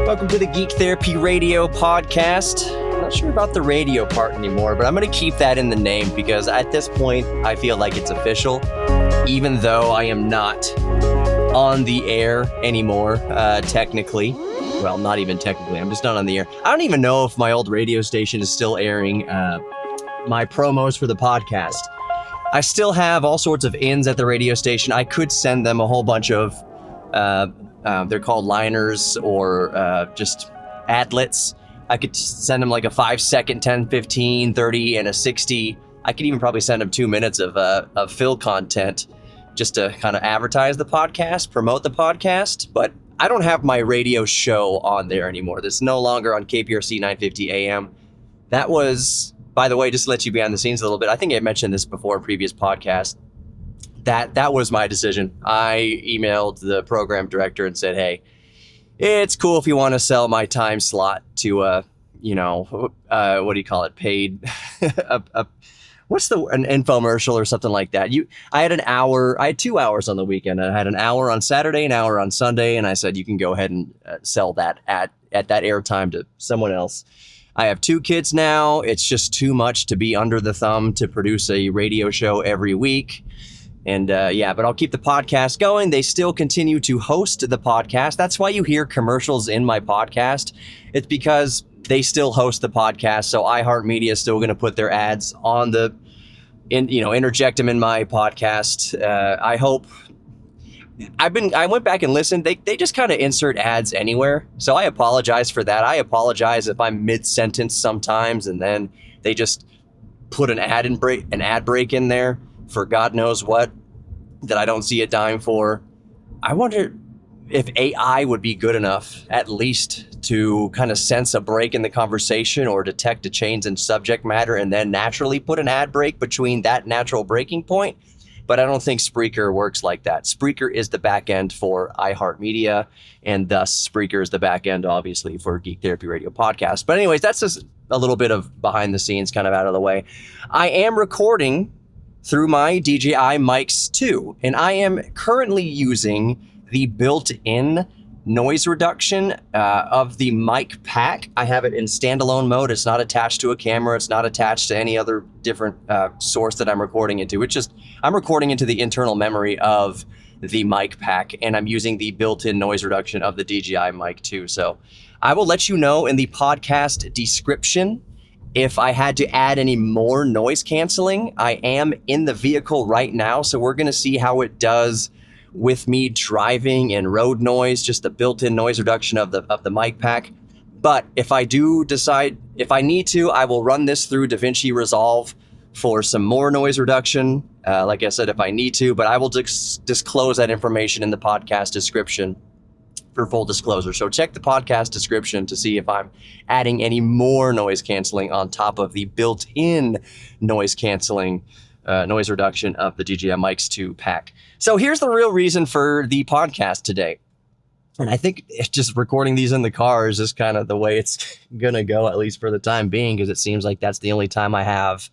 Welcome to the Geek Therapy Radio podcast. I'm not sure about the radio part anymore, but I'm going to keep that in the name because at this point, I feel like it's official, even though I am not on the air anymore, technically. Well, not even technically. I'm just not on the air. I don't even know if my old radio station is still airing my promos for the podcast. I still have all sorts of ins at the radio station. I could send them a whole bunch of they're called liners or just adlets. I could send them like a 5-second, 10, 15, 30, and a 60. I could even probably send them 2 minutes of fill content just to kind of advertise the podcast, promote the podcast. But I don't have my radio show on there anymore. That's no longer on KPRC 950 AM. That was, by the way, just to let you behind the scenes a little bit. I think I mentioned this before in previous podcasts. That was my decision. I emailed the program director and said, hey, it's cool if you want to sell my time slot to, what do you call it? Paid, an infomercial or something like that. I had 2 hours on the weekend. I had an hour on Saturday, an hour on Sunday. And I said, you can go ahead and sell that at that airtime to someone else. I have 2 kids now. It's just too much to be under the thumb to produce a radio show every week. And but I'll keep the podcast going. They still continue to host the podcast. That's why you hear commercials in my podcast. It's because they still host the podcast. So iHeartMedia is still going to put their ads on interject them in my podcast. I hope. I went back and listened. They just kind of insert ads anywhere. So I apologize for that. I apologize if I'm mid-sentence sometimes and then they just put an ad break in there for God knows what that I don't see a dime for. I wonder if AI would be good enough at least to kind of sense a break in the conversation or detect a change in subject matter and then naturally put an ad break between that natural breaking point. But I don't think Spreaker works like that. Spreaker is the back end for iHeartMedia, and thus Spreaker is the back end, obviously, for Geek Therapy Radio Podcast. But anyways, that's just a little bit of behind the scenes kind of out of the way. I am recording through my DJI Mics 2, and I am currently using the built-in noise reduction of the mic pack. I have it in standalone mode. It's not attached to a camera. It's not attached to any other different source that I'm recording into. I'm recording into the internal memory of the mic pack, and I'm using the built-in noise reduction of the DJI Mic 2. So I will let you know in the podcast description if I had to add any more noise canceling. I am in the vehicle right now, so we're going to see how it does with me driving and road noise, just the built-in noise reduction of the mic pack. But if I do decide, if I need to, I will run this through DaVinci Resolve for some more noise reduction. Like I said, if I need to, but I will disclose that information in the podcast description for full disclosure. So check the podcast description to see if I'm adding any more noise canceling on top of the built-in noise canceling noise reduction of the DJI Mics 2 pack. So here's the real reason for the podcast today. And I think it's just recording these in the car is just kind of the way it's going to go, at least for the time being, because it seems like that's the only time I have,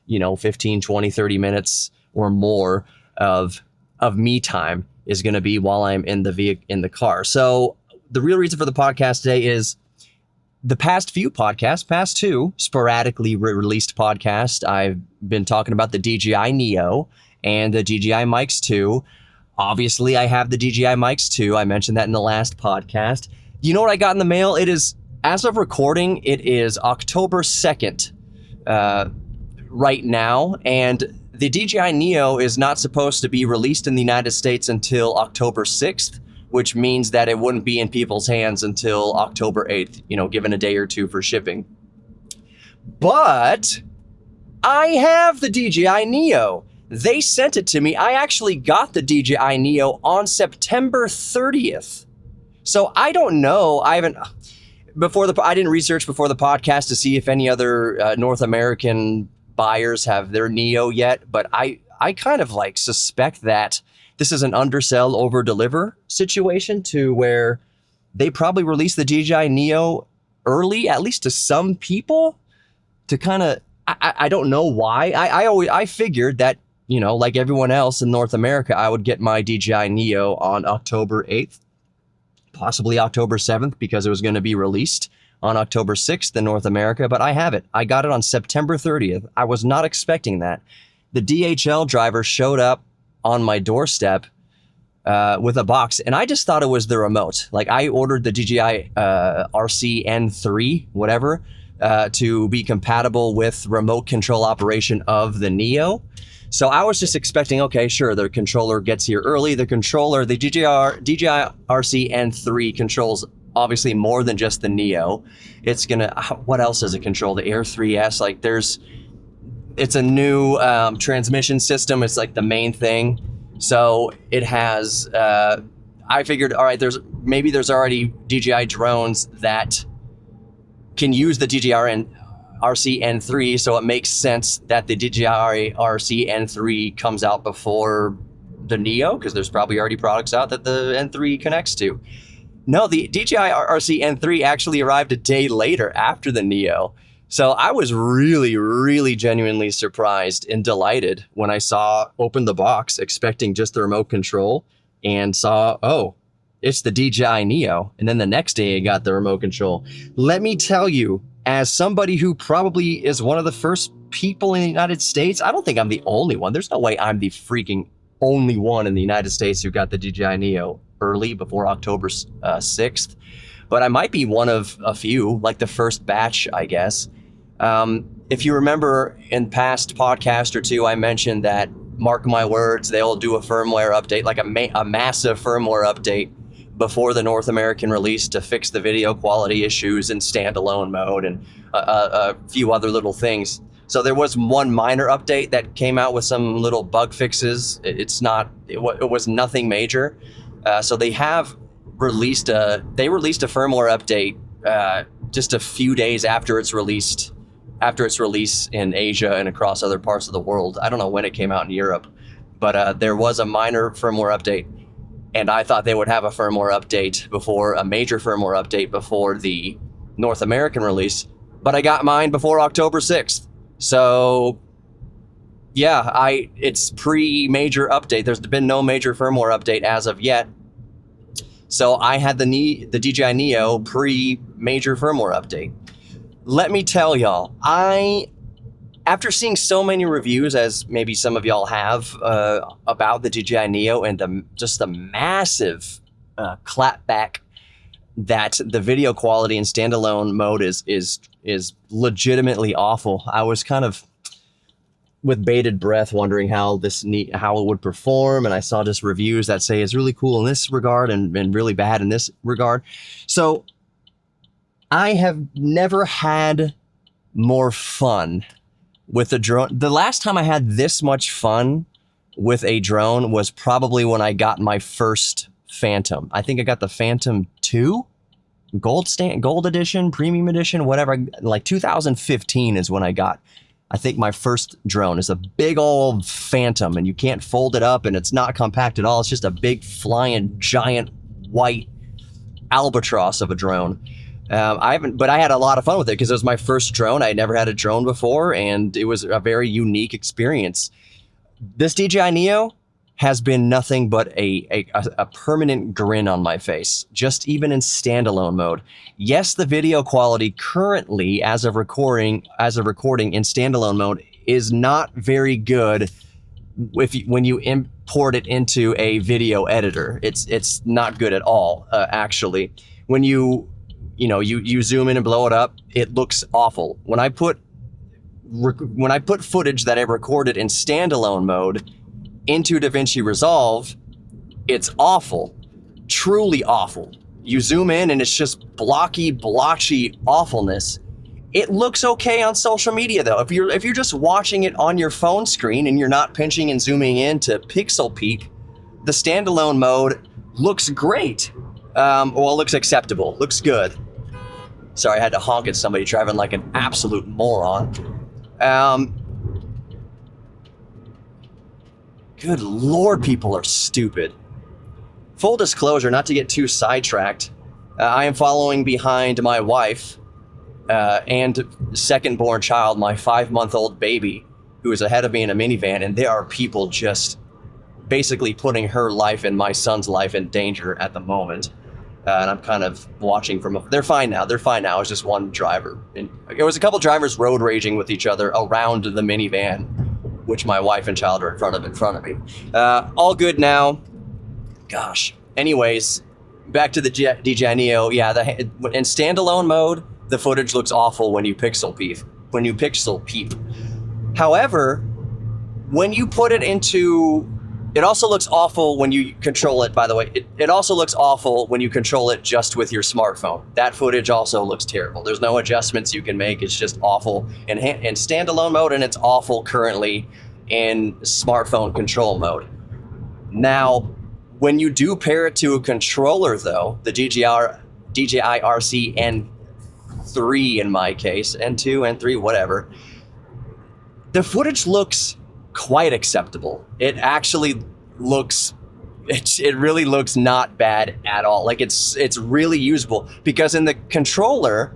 15, 20, 30 minutes or more of me time is going to be while I'm in the car. So the real reason for the podcast today is the past few podcasts, past 2 sporadically released podcasts, I've been talking about the DJI Neo and the DJI Mics 2. Obviously, I have the DJI Mics 2. I mentioned that in the last podcast. You know what I got in the mail? It is, as of recording, it is October 2nd right now, and the DJI Neo is not supposed to be released in the United States until October 6th, which means that it wouldn't be in people's hands until October 8th, given a day or 2 for shipping. But I have the DJI Neo. They sent it to me. I actually got the DJI Neo on September 30th. So I don't know. I didn't research before the podcast to see if any other North American buyers have their Neo yet, but I kind of suspect that this is an undersell, over deliver situation to where they probably released the DJI Neo early, at least to some people, to kind of, I don't know why. I figured that, like everyone else in North America, I would get my DJI Neo on October 8th. possibly October 7th because it was going to be released on October 6th in North America, but I have it. I got it on September 30th. I was not expecting that. The DHL driver showed up on my doorstep with a box, and I just thought it was the remote. Like, I ordered the DJI RC N3, whatever, to be compatible with remote control operation of the Neo. So I was just expecting, okay, sure, the controller gets here early. The DJI RC N3 controls obviously more than just the Neo. It's gonna, what else does it control? The Air 3S, like it's a new transmission system. It's like the main thing. So it has, I figured, all right, there's already DJI drones that can use the DJI RC N3, so it makes sense that the DJI RC N3 comes out before the Neo, because there's probably already products out that the N3 connects to. No, the DJI RC N3 actually arrived a day later after the Neo. So I was really, really genuinely surprised and delighted when I opened the box expecting just the remote control and saw, oh, it's the DJI Neo. And then the next day I got the remote control. Let me tell you, as somebody who probably is one of the first people in the United States, I don't think I'm the only one. There's no way I'm the freaking only one in the United States who got the DJI Neo early before October 6th. But I might be one of a few, like the first batch, I guess. If you remember in past podcast or two, I mentioned that, mark my words, they'll do a firmware update, like a massive firmware update before the North American release to fix the video quality issues in standalone mode and a few other little things. So there was one minor update that came out with some little bug fixes. It was nothing major. So they have released a firmware update just a few days after its release in Asia and across other parts of the world. I don't know when it came out in Europe, but there was a minor firmware update. And I thought they would have a major firmware update before the North American release, but I got mine before October 6th. So yeah, it's pre-major update. There's been no major firmware update as of yet. So I had the DJI Neo pre-major firmware update. Let me tell y'all, after seeing so many reviews, as maybe some of y'all have, about the DJI Neo and the massive clapback that the video quality in standalone mode is legitimately awful, I was kind of with bated breath wondering how it would perform, and I saw just reviews that say it's really cool in this regard and really bad in this regard. So I have never had more fun with a drone. The last time I had this much fun with a drone was probably when I got my first Phantom. I think I got the Phantom 2, gold edition, premium edition, whatever. Like 2015 is when I got, I think, my first drone. Is a big old Phantom, and you can't fold it up, and it's not compact at all. It's just a big flying giant white albatross of a drone. But I had a lot of fun with it because it was my first drone. I had never had a drone before, and it was a very unique experience. This DJI Neo has been nothing but a permanent grin on my face, just even in standalone mode. Yes, the video quality currently, as of recording in standalone mode, is not very good when you import it into a video editor. It's not good at all, actually. When you zoom in and blow it up, it looks awful. When I put footage that I recorded in standalone mode into DaVinci Resolve, it's awful, truly awful. You zoom in and it's just blocky, blotchy awfulness. It looks okay on social media though. If you're just watching it on your phone screen and you're not pinching and zooming in to pixel peak, the standalone mode looks great. Well, it looks acceptable, looks good. Sorry, I had to honk at somebody driving like an absolute moron. Good Lord, people are stupid. Full disclosure, not to get too sidetracked, I am following behind my wife and second-born child, my 5-month-old baby, who is ahead of me in a minivan, and there are people just basically putting her life and my son's life in danger at the moment. And I'm kind of watching from. They're fine now. They're fine now. It's just one driver. And it was a couple drivers road raging with each other around the minivan, which my wife and child are in front of me. All good now. Gosh. Anyways, back to the DJI Neo. Yeah, in standalone mode, the footage looks awful when you pixel peep. However, when you put it into, it also looks awful when you control it, by the way. It also looks awful when you control it just with your smartphone. That footage also looks terrible. There's no adjustments you can make. It's just awful in standalone mode, and it's awful currently in smartphone control mode. Now, when you do pair it to a controller, though, the DJI RC N3 in my case, N2, N3, whatever, the footage looks quite acceptable. It actually looks, it really looks not bad at all. Like it's really usable, because in the controller,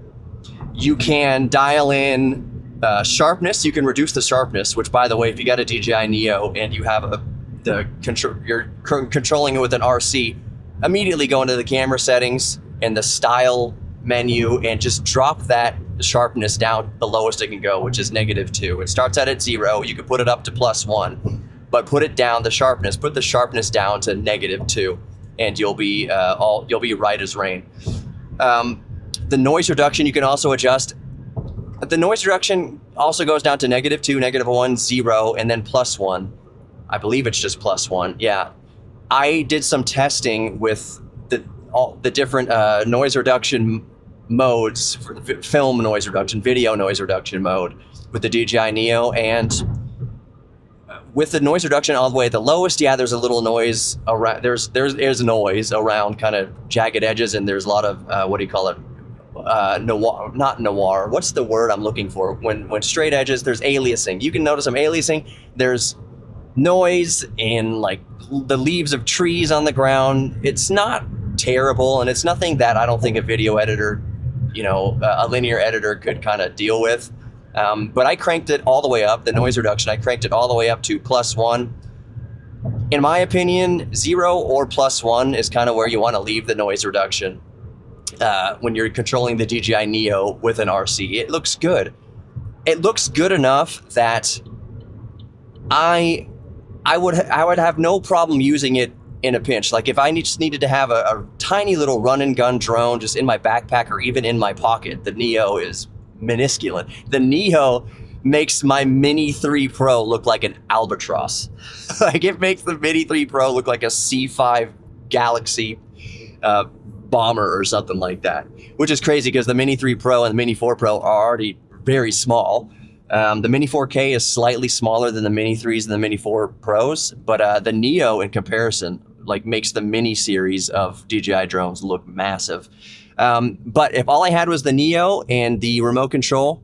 you can dial in sharpness. You can reduce the sharpness, which, by the way, if you got a DJI Neo and you have you're controlling it with an RC, immediately go into the camera settings and the style menu and just drop that sharpness down the lowest it can go, which is -2. It starts at 0. You can put it up to +1, but put it down, put the sharpness down to -2, and you'll be right as rain. The noise reduction you can also adjust. The noise reduction also goes down to -2, -1, 0, and then +1. I believe it's just +1. Yeah, I did some testing with all the different noise reduction modes for the film noise reduction, video noise reduction mode with the DJI Neo, and with the noise reduction all the way at the lowest, yeah, there's a little noise around. There's noise around kind of jagged edges, and there's a lot of what do you call it? Not noir. What's the word I'm looking for? When straight edges, there's aliasing. You can notice I'm aliasing. There's noise in like the leaves of trees on the ground. It's not terrible, and it's nothing that I don't think a video editor, a linear editor could kind of deal with. But I cranked it all the way up, the noise reduction, I cranked it all the way up to +1. In my opinion, 0 or +1 is kind of where you want to leave the noise reduction when you're controlling the DJI Neo with an RC. It looks good. It looks good enough that I would have no problem using it in a pinch. Like if I just needed to have a tiny little run and gun drone just in my backpack or even in my pocket, the Neo is minuscule. The Neo makes my Mini 3 Pro look like an albatross. Like it makes the Mini 3 Pro look like a C5 Galaxy bomber or something like that, which is crazy because the Mini 3 Pro and the Mini 4 Pro are already very small. The Mini 4K is slightly smaller than the Mini 3s and the Mini 4 Pros, but the Neo in comparison makes the Mini series of DJI drones look massive. But if all I had was the Neo and the remote control,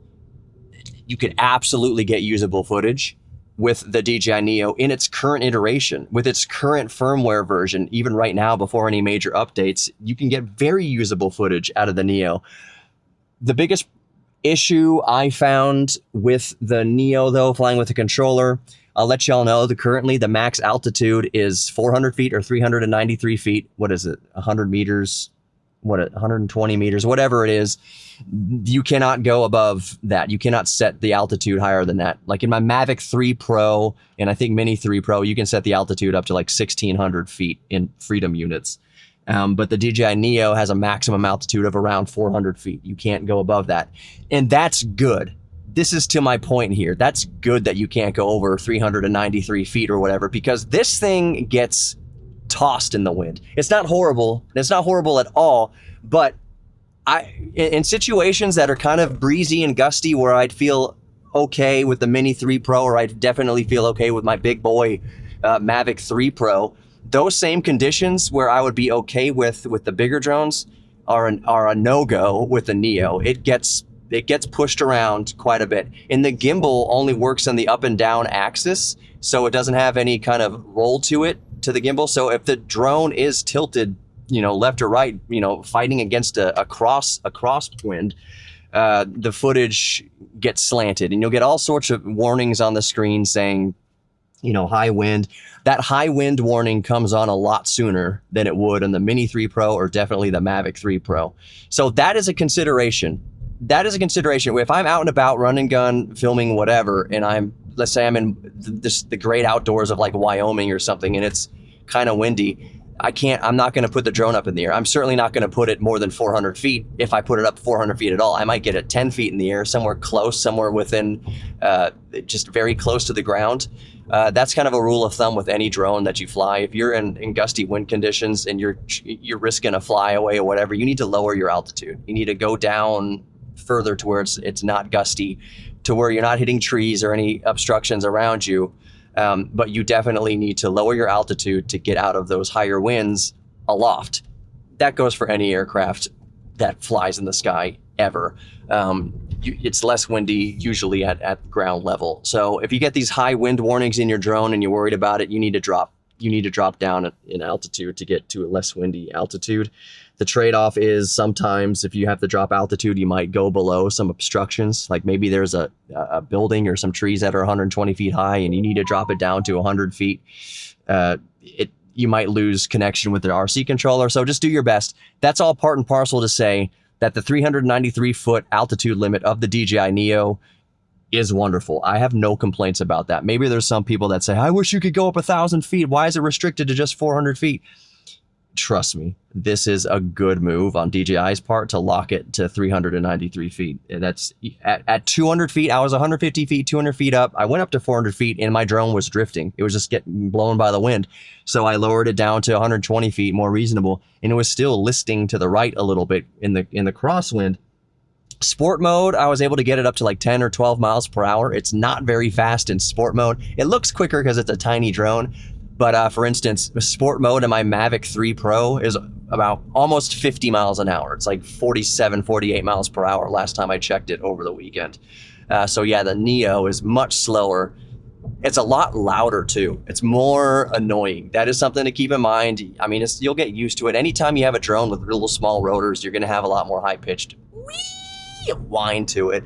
you could absolutely get usable footage with the DJI Neo in its current iteration, with its current firmware version. Even right now, before any major updates, you can get very usable footage out of the Neo. The biggest issue I found with the Neo, though, flying with the controller, I'll let y'all know that currently the max altitude is 400 feet or 393 feet. What is it? 100 meters? 120 meters? Whatever it is. You cannot go above that. You cannot set the altitude higher than that. Like in my Mavic 3 Pro and I think Mini 3 Pro, you can set the altitude up to like 1,600 feet in freedom units. But the DJI Neo has a maximum altitude of around 400 feet. You can't go above that. And that's good. This is to my point here. That's good that you can't go over 393 feet or whatever, because this thing gets tossed in the wind. It's not horrible. It's not horrible at all. But in situations that are kind of breezy and gusty where I'd feel okay with the Mini 3 Pro, or I'd definitely feel okay with my big boy Mavic 3 Pro, those same conditions where I would be okay with the bigger drones are a no-go with the Neo. It gets pushed around quite a bit. And the gimbal only works on the up and down axis, so it doesn't have any kind of roll to it, to the gimbal. So if the drone is tilted, left or right, fighting against a crosswind, the footage gets slanted, and you'll get all sorts of warnings on the screen saying high wind. That high wind warning comes on a lot sooner than it would on the Mini 3 Pro or definitely the Mavic 3 Pro. So that is a consideration. If I'm out and about, run and gun, filming whatever, and let's say I'm in the great outdoors of like Wyoming or something, and it's kind of windy, I'm not going to put the drone up in the air. I'm certainly not going to put it more than 400 feet if I put it up 400 feet at all. I might get it 10 feet in the air, somewhere close, somewhere within, just very close to the ground. That's kind of a rule of thumb with any drone that you fly. If you're in gusty wind conditions and you're risking a flyaway or whatever, you need to lower your altitude. You need to go down further to where it's not gusty, to where you're not hitting trees or any obstructions around you. But you definitely need to lower your altitude to get out of those higher winds aloft. That goes for any aircraft that flies in the sky ever. It's less windy usually at ground level. So if you get these high wind warnings in your drone and you're worried about it, you need to drop down in altitude to get to a less windy altitude. The trade-off is sometimes if you have to drop altitude, you might go below some obstructions. Like maybe there's a building or some trees that are 120 feet high and you need to drop it down to 100 feet. You might lose connection with the RC controller. So just do your best. That's all part and parcel to say that the 393-foot altitude limit of the DJI Neo is wonderful. I have no complaints about that. Maybe there's some people that say, I wish you could go up 1,000 feet. Why is it restricted to just 400 feet? Trust me, this is a good move on DJI's part to lock it to 393 feet. That's at 200 feet. I was 150 feet, 200 feet up. I went up to 400 feet and my drone was drifting. It was just getting blown by the wind. So I lowered it down to 120 feet, more reasonable. And it was still listing to the right a little bit in the crosswind. Sport mode, I was able to get it up to like 10 or 12 miles per hour. It's not very fast in sport mode. It looks quicker because it's a tiny drone. But for instance, sport mode in my Mavic 3 Pro is about almost 50 miles an hour. It's like 47, 48 miles per hour last time I checked it over the weekend. So yeah, the Neo is much slower. It's a lot louder too. It's more annoying. That is something to keep in mind. I mean, you'll get used to it. Anytime you have a drone with little small rotors, you're going to have a lot more high-pitched whine to it.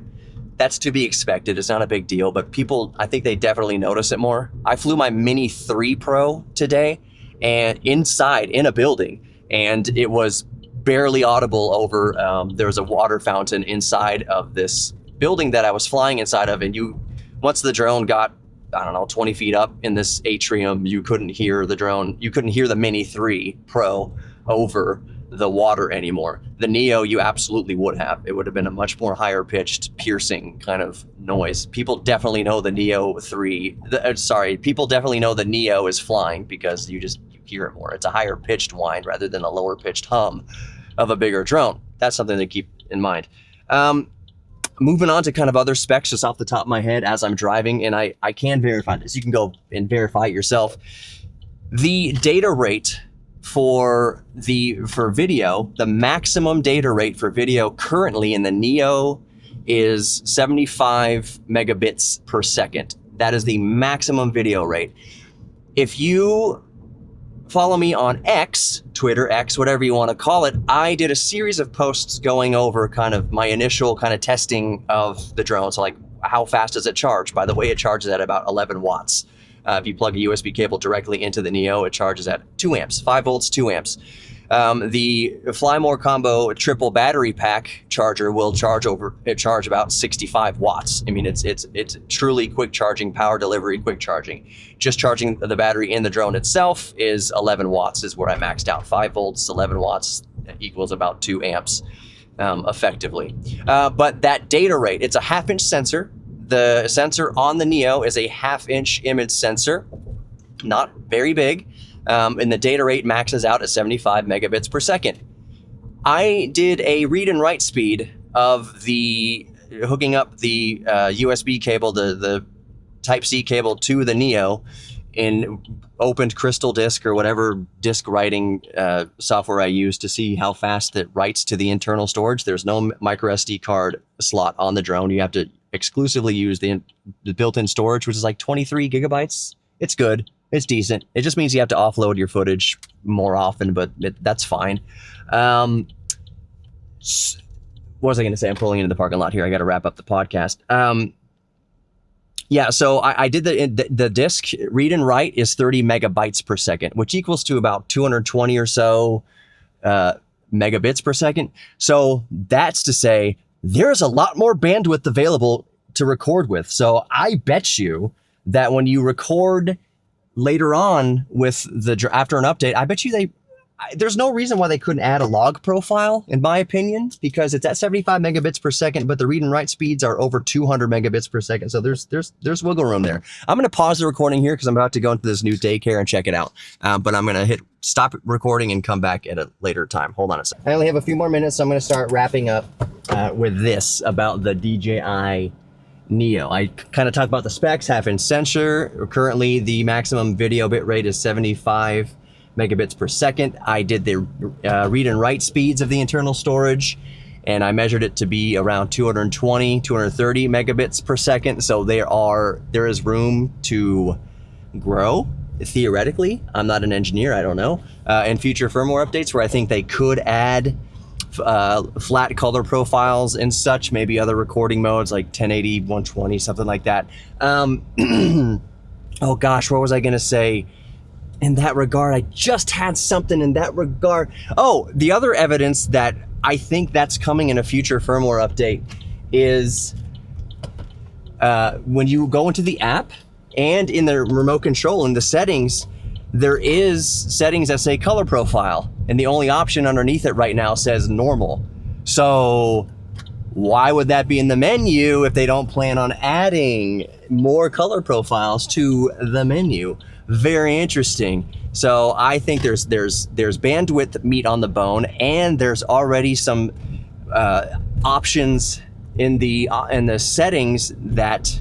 That's to be expected. It's not a big deal, but people, I think they definitely notice it more. I flew my Mini 3 Pro today and inside in a building, and it was barely audible over, there was a water fountain inside of this building that I was flying inside of, and once the drone got, 20 feet up in this atrium, you couldn't hear the drone, you couldn't hear the Mini 3 Pro over the water anymore. The Neo, you absolutely would have. It would have been a much more higher pitched, piercing kind of noise. People definitely know the Neo 3, people definitely know the Neo is flying because you hear it more. It's a higher pitched whine rather than a lower pitched hum of a bigger drone. That's something to keep in mind. Moving on to kind of other specs just off the top of my head as I'm driving, and I can verify this. You can go and verify it yourself. The data rate for video, the maximum data rate for video currently in the Neo is 75 megabits per second. That is the maximum video rate. If you follow me on X, Twitter, X, whatever you want to call it, I did a series of posts going over kind of my initial kind of testing of the drone. So like, how fast does it charge? By the way, it charges at about 11 watts. If you plug a USB cable directly into the Neo, it charges at 2 amps, 5 volts, 2 amps. The Fly More Combo triple battery pack charger will charge about 65 watts. I mean, it's truly quick charging, power delivery, quick charging. Just charging the battery in the drone itself is 11 watts is where I maxed out. 5 volts, 11 watts equals about 2 amps effectively. But that data rate, it's a 1/2 inch sensor. The sensor on the Neo is a 1/2 inch image sensor, not very big, and the data rate maxes out at 75 megabits per second. I did a read and write speed of hooking up the USB cable, the Type-C cable to the Neo in opened Crystal Disk or whatever disk writing software I use to see how fast it writes to the internal storage. There's no micro SD card slot on the drone. You have to exclusively use the built-in storage, which is like 23 gigabytes. It's good. It's decent. It just means you have to offload your footage more often, but that's fine. What was I going to say? I'm pulling into the parking lot here. I got to wrap up the podcast. Yeah, so I did the disk read and write is 30 megabytes per second, which equals to about 220 or so megabits per second. So that's to say there's a lot more bandwidth available to record with. So I bet you that when you record later on with after an update, I bet you there's no reason why they couldn't add a log profile, in my opinion, because it's at 75 megabits per second, but the read and write speeds are over 200 megabits per second. So there's wiggle room there. I'm going to pause the recording here because I'm about to go into this new daycare and check it out. But I'm going to hit stop recording and come back at a later time. Hold on a second. I only have a few more minutes, so I'm going to start wrapping up with this about the DJI Neo. I kind of talked about the specs, half-inch sensor. Currently, the maximum video bitrate is 75 megabits per second. I did the read and write speeds of the internal storage, and I measured it to be around 220, 230 megabits per second. So there is room to grow, theoretically. I'm not an engineer, I don't know. In future firmware updates where I think they could add flat color profiles and such, maybe other recording modes like 1080, 120, something like that. Oh gosh, what was I gonna say? In that regard, I just had something in that regard. Oh, the other evidence that I think that's coming in a future firmware update is when you go into the app and in the remote control in the settings, there is settings that say color profile, and the only option underneath it right now says normal. So why would that be in the menu if they don't plan on adding more color profiles to the menu? Very interesting. So I think there's bandwidth meat on the bone, and there's already some options in the settings that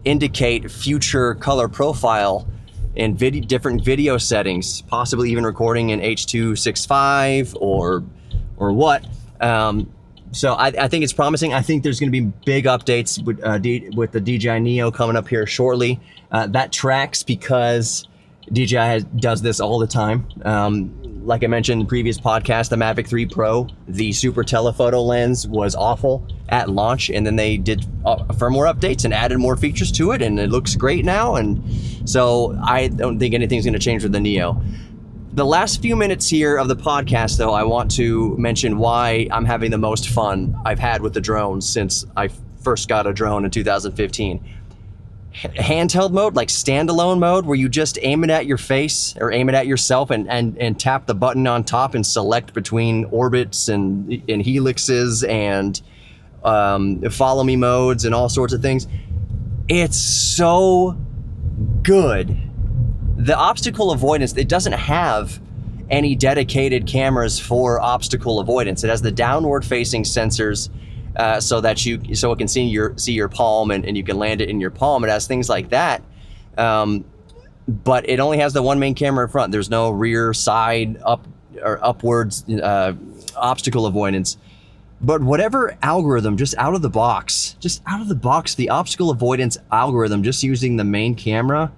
indicate future color profile in different video settings, possibly even recording in H.265 or what. So I think it's promising. I think there's going to be big updates with the DJI Neo coming up here shortly. That tracks because DJI does this all the time. Like I mentioned in the previous podcast, the Mavic 3 Pro, the super telephoto lens was awful at launch, and then they did firmware updates and added more features to it, and it looks great now. And so I don't think anything's going to change with the Neo. The last few minutes here of the podcast, though, I want to mention why I'm having the most fun I've had with the drone since I first got a drone in 2015. Handheld mode, like standalone mode, where you just aim it at your face or aim it at yourself and tap the button on top and select between orbits and helixes and follow me modes and all sorts of things. It's so good. The obstacle avoidance, it doesn't have any dedicated cameras for obstacle avoidance. It has the downward facing sensors so it can see your palm and you can land it in your palm. It has things like that, but it only has the one main camera in front. There's no rear, side, up or upwards obstacle avoidance. But whatever algorithm, just out of the box, the obstacle avoidance algorithm, just using the main camera,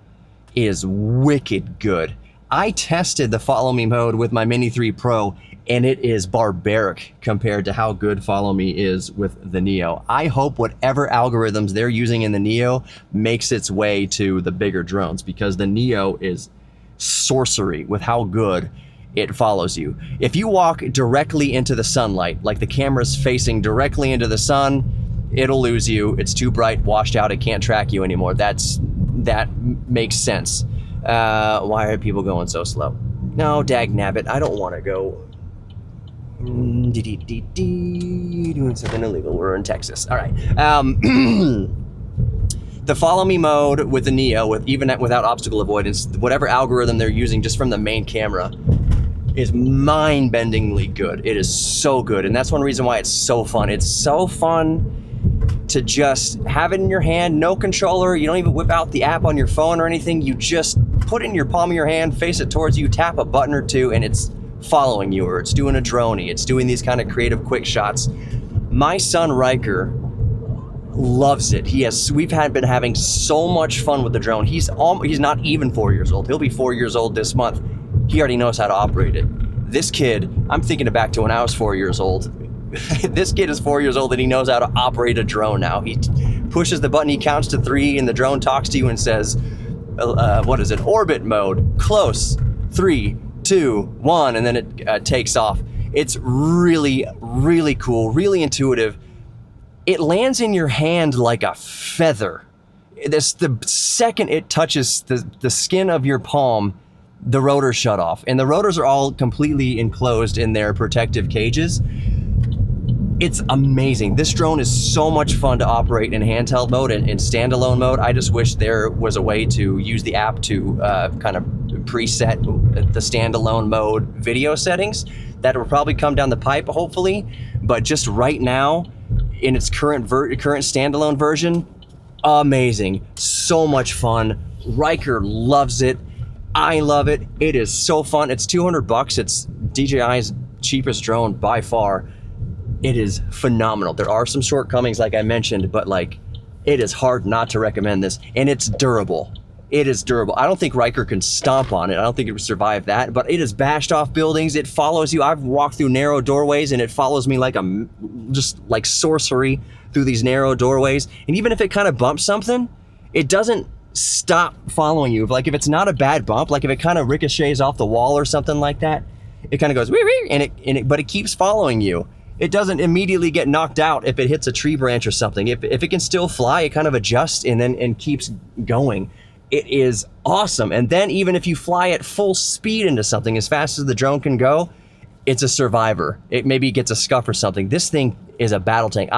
is wicked good. I tested the follow me mode with my Mini 3 Pro, and it is barbaric compared to how good follow me is with the Neo. I hope whatever algorithms they're using in the Neo makes its way to the bigger drones, because the Neo is sorcery with how good it follows you. If you walk directly into the sunlight, like the camera's facing directly into the sun, it'll lose you. It's too bright, washed out, it can't track you anymore. That makes sense. Why are people going so slow? No, dag nabbit, I don't want to go. Doing something illegal. We're in Texas. All right. The follow me mode with the Neo, without obstacle avoidance, whatever algorithm they're using just from the main camera, is mind-bendingly good. It is so good, and that's one reason why it's so fun. It's so fun to just have it in your hand, no controller. You don't even whip out the app on your phone or anything. You just put it in your palm of your hand, face it towards you, tap a button or two, and it's following you, or it's doing a droney. It's doing these kind of creative quick shots. My son Riker loves it. We've been having so much fun with the drone. He's not even 4 years old. He'll be 4 years old this month. He already knows how to operate it. This kid, I'm thinking back to when I was 4 years old. This kid is 4 years old and he knows how to operate a drone now. He pushes the button, he counts to 3, and the drone talks to you and says, what is it? Orbit mode, close, 3, 2, 1, and then it takes off. It's really, really cool, really intuitive. It lands in your hand like a feather. The second it touches the skin of your palm, the rotors shut off. And the rotors are all completely enclosed in their protective cages. It's amazing. This drone is so much fun to operate in handheld mode and in standalone mode. I just wish there was a way to use the app to kind of preset the standalone mode video settings. That will probably come down the pipe, hopefully. But just right now, in its current standalone version, amazing. So much fun. Riker loves it. I love it. It is so fun. It's $200. It's DJI's cheapest drone by far. It is phenomenal. There are some shortcomings, like I mentioned, but like, it is hard not to recommend this. And it's durable. It is durable. I don't think Riker can stomp on it. I don't think it would survive that, but it has bashed off buildings. It follows you. I've walked through narrow doorways and it follows me like just like sorcery through these narrow doorways. And even if it kind of bumps something, it doesn't stop following you. Like if it's not a bad bump, like if it kind of ricochets off the wall or something like that, it kind of goes wee wee, but it keeps following you. It doesn't immediately get knocked out if it hits a tree branch or something. If it can still fly, it kind of adjusts and keeps going. It is awesome. And then even if you fly at full speed into something as fast as the drone can go, it's a survivor. It maybe gets a scuff or something. This thing is a battle tank.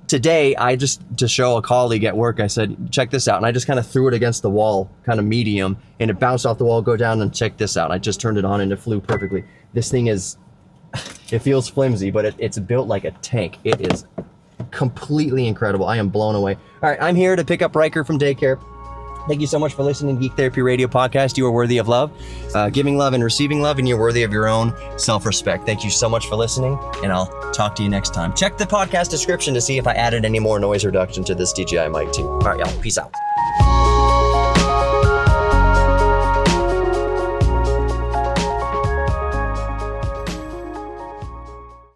Today, to show a colleague at work, I said, check this out. And I just kind of threw it against the wall, kind of medium, and it bounced off the wall, go down, and check this out. I just turned it on and it flew perfectly. This thing is, it feels flimsy, but it's built like a tank. It is completely incredible. I am blown away. All right, I'm here to pick up Riker from daycare. Thank you so much for listening to Geek Therapy Radio Podcast. You are worthy of love, giving love and receiving love, and you're worthy of your own self-respect. Thank you so much for listening, and I'll talk to you next time. Check the podcast description to see if I added any more noise reduction to this DJI mic too. All right, y'all. Peace out.